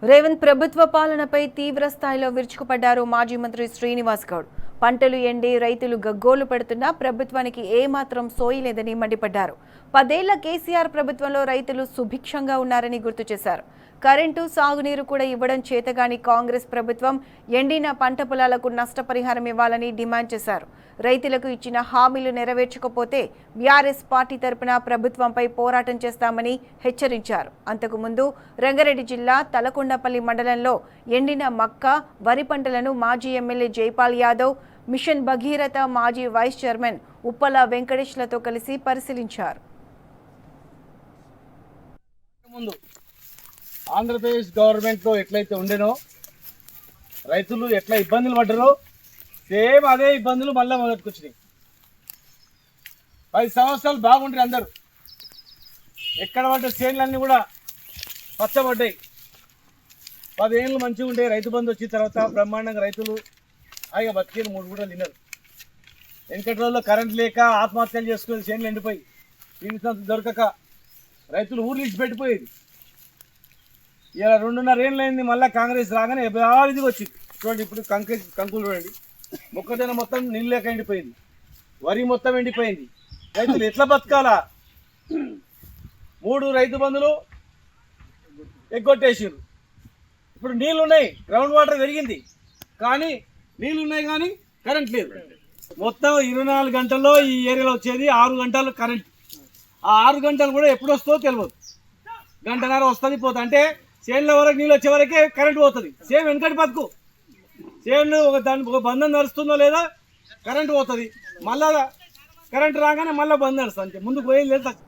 రేవంత్ ప్రభుత్వ పాలనపై తీవ్ర స్థాయిలో విరుచుకుపడ్డారు మాజీ మంత్రి శ్రీనివాస్ గౌడ్. పంటలు ఎండి రైతులు గగ్గోలు పెడుతున్నా ప్రభుత్వానికి ఏమాత్రం సోయలేదని మండిపడ్డారు. 10 ఏళ్ల కేసీఆర్ ప్రభుత్వంలో రైతులు సుభిక్షంగా ఉన్నారని గుర్తు చేశారు. కరెంటు, సాగునీరు కూడా ఇవ్వడం చేతగాని కాంగ్రెస్ ప్రభుత్వం ఎండిన పంట పొలాలకు నష్టపరిహారం ఇవ్వాలని డిమాండ్ చేశారు. రైతులకు ఇచ్చిన హామీలు నెరవేర్చకపోతే బీఆర్ఎస్ పార్టీ తరపున ప్రభుత్వంపై పోరాటం చేస్తామని హెచ్చరించారు. అంతకుముందు రంగారెడ్డి జిల్లా తలకొండపల్లి మండలంలో ఎండిన మక్క, వరి పంటలను మాజీ ఎమ్మెల్యే జైపాల్ యాదవ్, మిషన్ భగీరథ మాజీ వైస్ చైర్మన్ ఉప్పల వెంకటేష్లతో కలిసి పరిశీలించారు. ఆంధ్రప్రదేశ్ గవర్నమెంట్లో ఎట్లయితే ఉండేనో రైతులు ఎట్లా ఇబ్బందులు పడ్డారో సేమ్ అదే ఇబ్బందులు మళ్ళీ మొదటికొచ్చినాయి. 10 సంవత్సరాలు బాగుంటారు అందరూ. ఎక్కడ పడ్డ చేనులన్నీ కూడా పచ్చబడ్డాయి. 10 ఏళ్ళు మంచిగా ఉండే రైతు బంధు వచ్చిన తర్వాత బ్రహ్మాండంగా రైతులు హాయిగా బతికేది 3 పూటలు తిన్నారు. వెనకటి రోజుల్లో కరెంట్ లేక ఆత్మహత్యలు చేసుకుని చేనులు ఎండిపోయి జీవితం దొరకక రైతులు ఊర్లు ఇచ్చిపెట్టిపోయేది. ఇలా 2.5 ఏళ్ళు అయింది. మళ్ళీ కాంగ్రెస్ రాగానే యథావిధిగా వచ్చింది. చూడండి, ఇప్పుడు కంకులు చూడండి, మొక్కజొన్న మొత్తం నీళ్ళు లేక ఎండిపోయింది, వరి మొత్తం ఎండిపోయింది. రైతులు ఎట్లా బతకాలా? 3 రైతు బంధులు ఎగ్గొట్టేసారు. ఇప్పుడు నీళ్ళు ఉన్నాయి, గ్రౌండ్ వాటర్ పెరిగింది, కానీ నీళ్ళు ఉన్నాయి కానీ కరెంట్ లేదు. మొత్తం 24 గంటల్లో ఈ ఏరియాలో వచ్చేది 6 గంటలు కరెంట్. ఆ 6 గంటలు కూడా ఎప్పుడు వస్తుందో తెలియదు. గంటన్నర వస్తుంది పోతుంది. అంటే చేనుల వరకు నీళ్ళు వచ్చే వరకే కరెంట్ పోతుంది. సేమ్ వెనకటి బతుకు. చేనులు ఒక బంధం నడుస్తుందో లేదా కరెంట్ పోతుంది, మళ్ళా కరెంట్ రాగానే మళ్ళీ బంద్ నడుస్తుంది. అంతే, ముందుకు పోయేది లేదు.